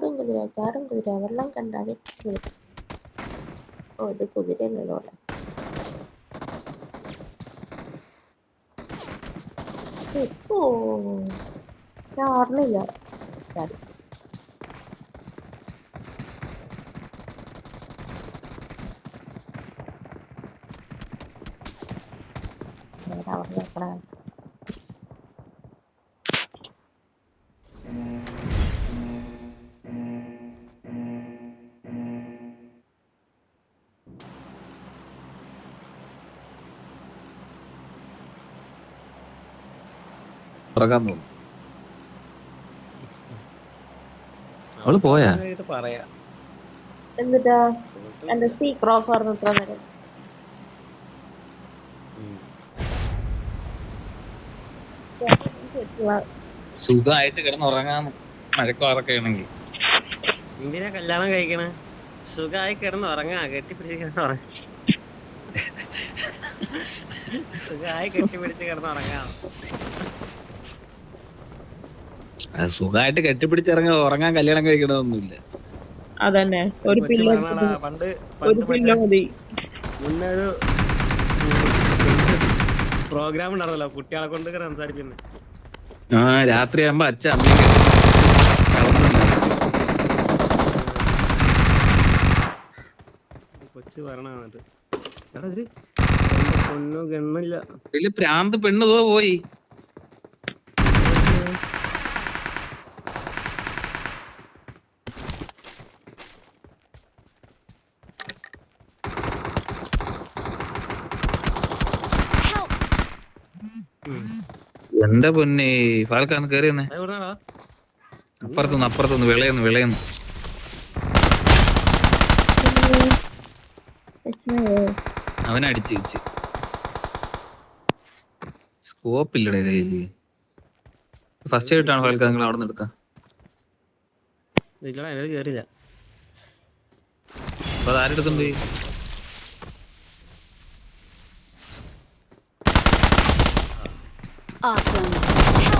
ഓടും കുതിര ചാടും കുതിര വെള്ളം കണ്ടാതെ കുതിര. ഓ ഇത് കുതിരയല്ലല്ലോ അവിടെ. ഓ ഞാൻ ഓർമ്മയില്ല. ചാടി അവിടെ നോക്കണ ഉറങ്ങാൻ തോന്നുന്നു. അവള് പോയാ? പറയാ എന്നിട്ടാ എന്റെ സീക്രട്ട് ഓഫർ ഇത്ര നേരം സുഖമായിട്ട് കിടന്നുറങ്ങാന്ന് മഴക്കാറൊക്കെ ആണെങ്കിൽ. എന്തിനാ കല്യാണം കഴിക്കണ? സുഖമായി കിടന്ന് ഉറങ്ങാ, കെട്ടിപ്പിടിച്ച് കിടന്നുറങ്ങ. സുഖമായി കെട്ടിപ്പിടിച്ച് കിടന്നുറങ്ങാം. സുഖമായിട്ട് കെട്ടിപ്പിടിച്ചിറങ്ങാൻ ഉറങ്ങാൻ കല്യാണം കഴിക്കണമെന്നൊന്നുമില്ല. അതന്നെ ഒരു കൊച്ചു പറഞ്ഞാടാ പണ്ട് മതി. മുന്നേ ഒരു പ്രോഗ്രാം ഉണ്ടായിരുന്നല്ലോ കുട്ടികളെ കൊണ്ട് സംസാരിക്കുന്നത്. രാത്രി ആകുമ്പോ അച്ഛൻ അമ്മയൊക്കെ കൊച്ചു പറഞ്ഞിട്ട് പൊന്നു ഗണ്ണില്ല. വലിയ പ്രാന്ത് പെണ്ണുതോ പോയി. എന്റെ പൊന്നെ ഫാൽക്കാന്ന് കേറിയെന്നെ. അപ്പുറത്തുനിന്ന് വിളയുന്നു. അവനടിച്ച് സ്കോപ്പ് ഇല്ലടേ കയ്യില്. ഫസ്റ്റ് ആയിട്ടാണ് ഫാൽക്ക നിങ്ങൾ അവിടെ നിന്ന് എടുത്ത? കേറില്ല. അപ്പൊ അതാരെടുത്തുണ്ട്?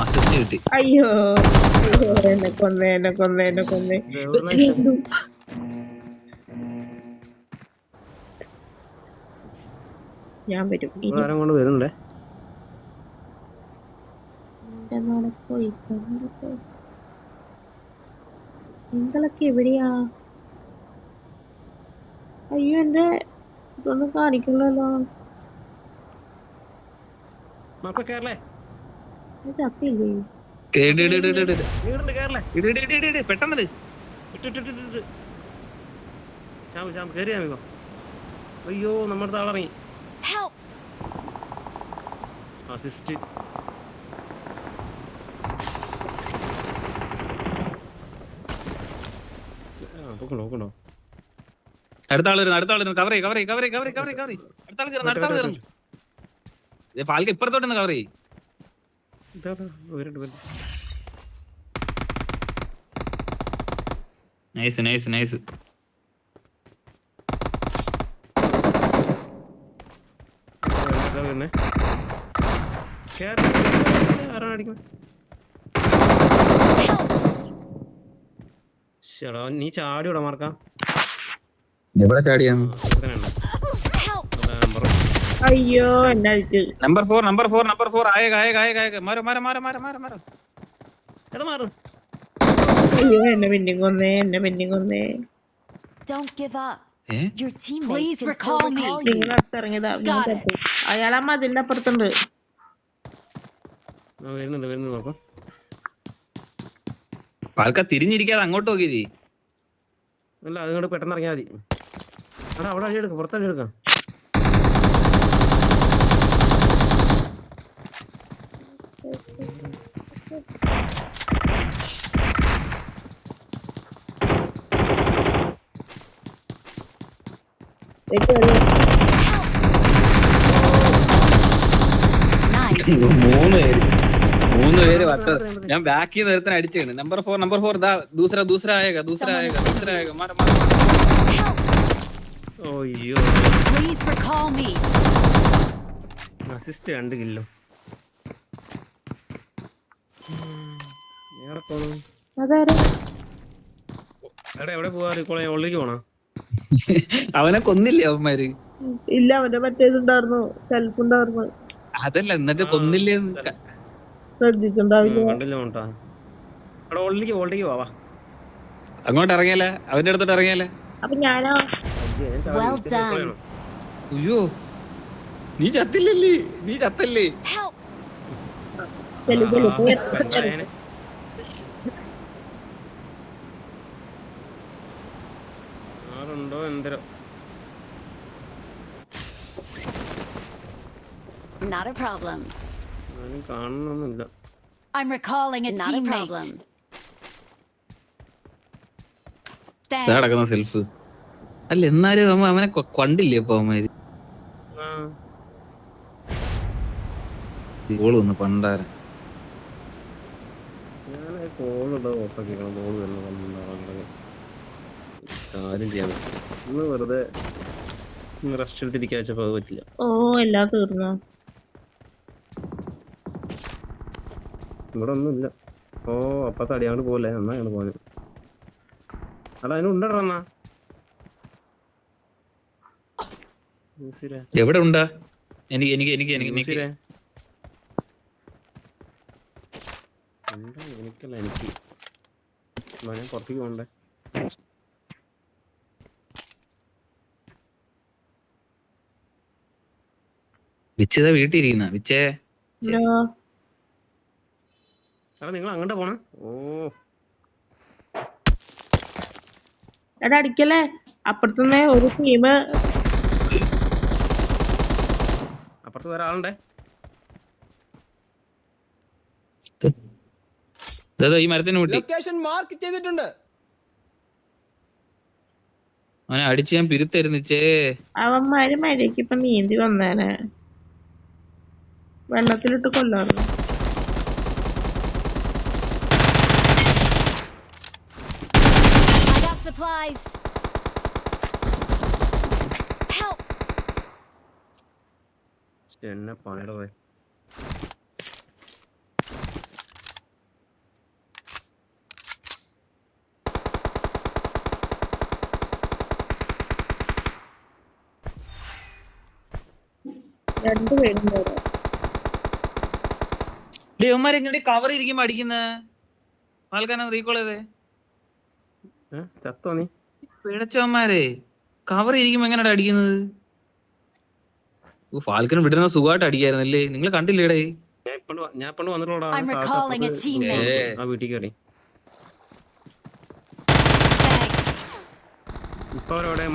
അസിസ്റ്റ് കിട്ടി. അയ്യോ എന്നെ കൊന്നേ. ഞാൻ വരും. കൊണ്ട് വരുന്നുണ്ടേ. നിങ്ങളൊക്കെ എവിടെയാ? അയ്യോ എന്റെ ഇതൊന്നും കാണിക്കണല്ലോ. ചത്തില്ലേ? പെട്ടെന്ന് അയ്യോ നമ്മുടെ താളിറങ്ങി. അസിസ്റ്റ് നോക്കണോ? അടുത്ത ആള് കവർ അടുത്ത ആള് ഫാൽക്ക ഇപ്പുറത്തോട്ട് കവർ ചെയ്യും. നൈസ്. നീ ചാടിയോടാ മാർക്കാം. എവിടെ ചാടിയാ? അയ്യോ നമ്പർ 4 ആയേഗ. മാറോ. അയ്യോ എന്നെ പിന്നെയും കൊന്നേ. നിങ്ങൾ അടുത്തിറങ്ങിയതാ. അയാളാ മതിലിന്റെ അപ്പുറത്തുണ്ട്. വരുന്നുണ്ട് നോക്കാം. ഫാൽക്ക തിരിഞ്ഞിരിക്കാതെ അങ്ങോട്ട് നോക്കി. അല്ല അതുകൊണ്ട് പെട്ടെന്ന് ഇറങ്ങിയാൽ മതി. അവിടെ അടിയെടുക്കാം, പുറത്തടി എടുക്കാം. മൂന്ന് പേര് ഞാൻ ബാക്കിൽ നിന്ന് ഒരുത്തനെ അടിച്ചാണ്. നമ്പർ 4 ദാ ദൂസരാ ആയേഗ. മാറ്. ഓയ്യോ അസിസ്റ്റ് 2 കില്ലോ. എവിടെ പോവാ റീകോളെ ഉള്ളിലേക്ക് പോണോ? അവനെ കൊന്നില്ലേ അവന്മാര്? ഇല്ല, അവന്റെ മറ്റേതുണ്ടായിരുന്നു, സെൽഫ് ഉണ്ടായിരുന്നു. അതല്ല, എന്നിട്ട് കൊന്നില്ലേ? ശ്രദ്ധിച്ചിട്ടുണ്ടാവില്ല. കണ്ടില്ല മോട്ടാ. അവിടെ ഉള്ളിലേക്ക് പോവാ. അങ്ങോട്ട് ഇറങ്ങിയാലേ, അവന്റെ അടുത്തോട്ട് ഇറങ്ങിയാലേ. അപ്പൊ ഞാനോ? അയ്യോ, നീ ചത്തില്ലല്ലേ? നീ ചത്തല്ലേ? ആരുണ്ടോ എന്തോ. Not a problem. കാണുന്നൊന്നുമില്ല. I'm recalling a teammate. കിടക്കുന്ന സെൽഫ് അല്ല, എന്നാലും അവനെ കണ്ടില്ലേ ഇപ്പൊ അവന്മാര്? ഒന്ന് പണ്ടാരം കാര്യം ചെയ്യാൻ ഇന്ന് വെറുതെ റെസ്റ്റ് എടുത്തിരിക്കാൻ വെച്ചപ്പോ അത് പറ്റില്ല. ഓ, എല്ലാം തീർന്നോ? ഇവിടെ ഒന്നുമില്ല. ഓ, അപ്പത്തെ അടിയാണ്ട് പോലെ എന്നാണ് പോയത്. അടാ അതിന് ഉണ്ടടാ. എവിടെ ഉണ്ടാ? എനിക്കല്ല, എനിക്ക് പുറത്തേക്ക് പോണ്ടേ. വിച്ചതാ വീട്ടിലിരിക്കുന്ന വിച്ചേ. നിങ്ങൾ അങ്ങോട്ട് പോണേ? ഓ, എടാ അടിക്കല്ലേ, അപ്പുറത്തുനിന്ന് ഒരു ടീം. അപ്പുറത്ത് വേറെ ആളുണ്ടേ. ഈ മരത്തിന് മുട്ടി മാർക്ക് ചെയ്തിട്ടുണ്ട്. അവനെ അടിച്ച് ഞാൻ പിരുത്തരുന്നിച്ചേ. അവന്മാര് മഴയ്ക്ക് ഇപ്പൊ നീന്തി വന്നേനെ, വെള്ളത്തിലിട്ട് കൊല്ലാറ്. Supplies. Help. എന്നെ പണിയുടെ പോയി. രണ്ടുപേരും ഇവന്മാരെങ്ങനെ കവർ ഇരിക്കുമ്പോ അടിക്കുന്ന ആൾക്കാരെ റീകോൾ ചെയ്തേ. ചത്തോ നീ? പിഴച്ചവന്മാരെ കവർ ഇരിക്കുമ്പോ എങ്ങനെയാ അടിക്കുന്നത്? ഫാൽക്കൺ വിടുന്ന സുഖമായിട്ട് അടിക്കായിരുന്നല്ലേ, നിങ്ങൾ കണ്ടില്ലേടേ? ഞാൻ പണ്ട് വന്നിട്ടുള്ളൂ ആ വീട്ടിൽ കയറി. ഇപ്പൊ അവരവിടെ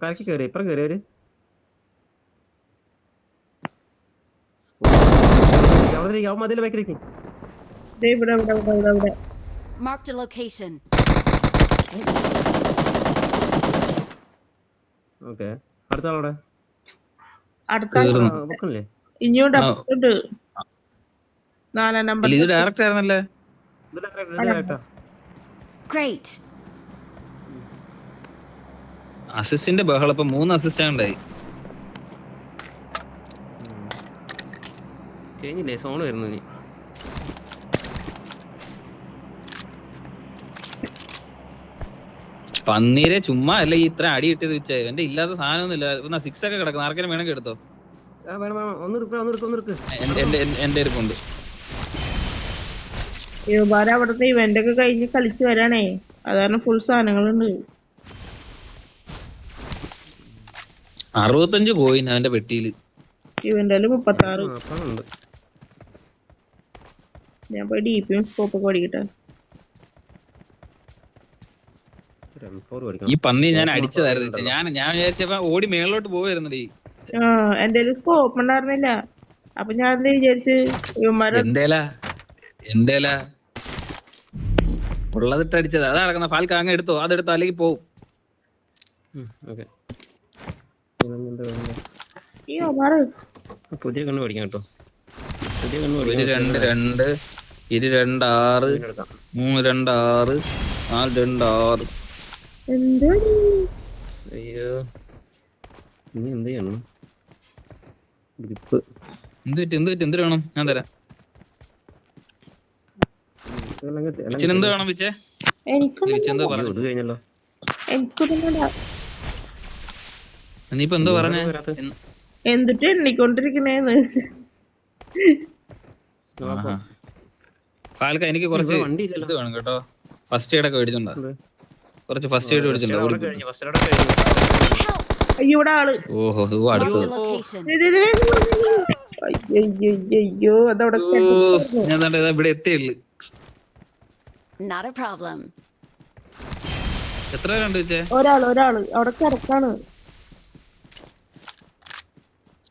കരക്ക് കയറി ഇപ്പുറം കയറിയവര്. Marked a location. Okay. അടുത്ത ആളോടെ ഇനിയുണ്ട്, അപ്പുറത്തുണ്ട് 4 നമ്പർ. ഇത് ഡയറക്റ്റ് ആയിരുന്നല്ലേ? Great. അസിസ്റ്റിന്റെ ബഹളം ഇപ്പൊ 3 അസിസ്റ്റ് ഉണ്ടായി. കഴിഞ്ഞില്ലേ? സോണ് വരുന്നു നീ. പന്നീരെ ചുമ്മാ അല്ല ഈ ഇത്ര അടി ഇട്ടത് വെച്ചേ. എന്റെ ഇല്ലാത്ത സാധനമൊന്നുമില്ല. 6 ഒക്കെ കിടക്കും. ആർക്കെങ്കിലും വേണമെങ്കിൽ എടുത്തോ. എന്റെ ഇരിപ്പുണ്ട്. യുവമാര് അവിടുത്തെ ഇവന്റ് ഒക്കെ കഴിഞ്ഞ് കളിച്ചു വരാണേ, അതാണ് ഫുൾ സാധനങ്ങളുണ്ട്. 65 കോയിൻ അവന്റെ പെട്ടിയില്. ഇവന്റില് 36. ഞാൻ പോയി DP-യും സ്കോപ്പൊക്കെ ഓടിക്കട്ടെ. ഈ പന്നി ഞാൻ അടിച്ചതായിരുന്നു. ഞാൻ വിചാരിച്ചപ്പോ ഓടി മേളിലോട്ട് പോവായിരുന്നേ. എന്റെ സ്കോപ്പ് ഉണ്ടായിരുന്നില്ല. അപ്പൊ ഞാൻ വിചാരിച്ചു എന്തേലാ ഉള്ളതിട്ട് അടിച്ചത്. അതാ നടക്കുന്ന. ഫാൽക്ക അങ്ങ് എടുത്തോ, അതെടുത്തോ അല്ലെങ്കിൽ പോവും. പുതിയ കണ്ണ് പഠിക്കാം കേട്ടോ. 2 2 2 2 2 6 3 2 6 4 2 6. അയ്യോ, ഇനി എന്ത് ചെയ്യണം? ഗ്രിപ്പ് എന്ത് വേണം ഞാൻ തരാം. വിച്ചിന് എന്ത് വേണം വിച്ചേ? വിച്ച് എന്തോ പറഞ്ഞു. ഇത് കഴിഞ്ഞല്ലോ. നീയിപ്പോ എന്തോ പറഞ്ഞേ? എന്തിട്ട് എണ്ണിക്കൊണ്ടിരിക്കണേന്ന്. ഫാൽക്ക എനിക്ക് കുറച്ച് ഇത് വേണം കേട്ടോ. ഫസ്റ്റ് എയ്ഡ് ഒക്കെ മേടിച്ചിട്ടുണ്ടോ? കുറച്ച് ഫസ്റ്റ് എയ്ഡ് മേടിച്ചിട്ടുണ്ടോ? അയ്യോ ഇവിടെ ആള്. ഓഹോ അടുത്തത്. Marked a location. അയ്യോ അതവിടെ ഞാൻ ഇവിടെ എത്തിയുള്ളു. Not a problem. എത്ര കണ്ടു വെച്ചേ? ഒരാള് അവിടെ കിടക്കാണ്.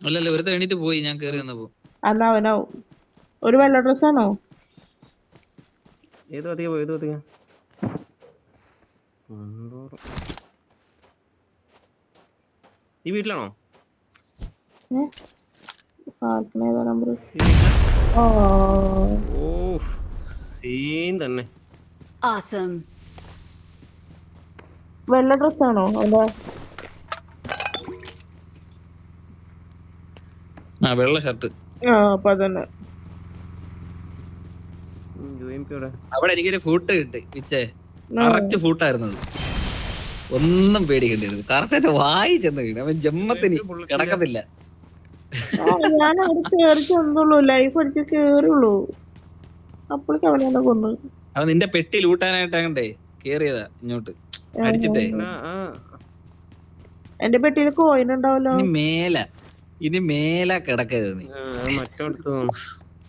അല്ലല്ല വെറുതെ എണീറ്റ് പോയി ഞാൻ കേറി വന്നപ്പോ. അന്നാ അവനാവും. ഒരു വെള്ള ഡ്രസ്സാണോ? ഏത് അധികം ഈ വീട്ടിലാണോ? നമ്പർ ഓ സീൻ തന്നെ. Awesome. വെള്ള ഡ്രസ്സാണോ അല്ല? വെള്ള ഷർട്ട്. അപ്പൊ അതന്നെ. അവിടെ എനിക്കൊരു ഫൂട്ട് കിട്ടി വിച്ചേ. കറക്റ്റ് ഫൂട്ടായിരുന്നു അത്. ഒന്നും പേടിക്കേണ്ടിരുന്നു. കറക്റ്റ് വായി ചെന്ന് വീണു. അവൻ ജമ്മത്തിന് കിടക്കത്തില്ല. ഞാൻ അവിടെ കേറി ചെന്നുള്ളൂ. ലൈഫ് അടിച്ച് കേറുള്ളൂ. അപ്പോഴേക്ക് അവനെ കൊന്നു. അവൻ നിന്റെ പെട്ടി ലൂട്ടാനായിട്ടാകണ്ടേ കേറിയതാ ഇങ്ങോട്ട് അടിച്ചിട്ടേ. എന്റെ പെട്ടിയിൽ കോയിൻ ഉണ്ടാവല്ലോ. ഇനി മേല കിടക്കരുത് നീ. മറ്റോടത്ത്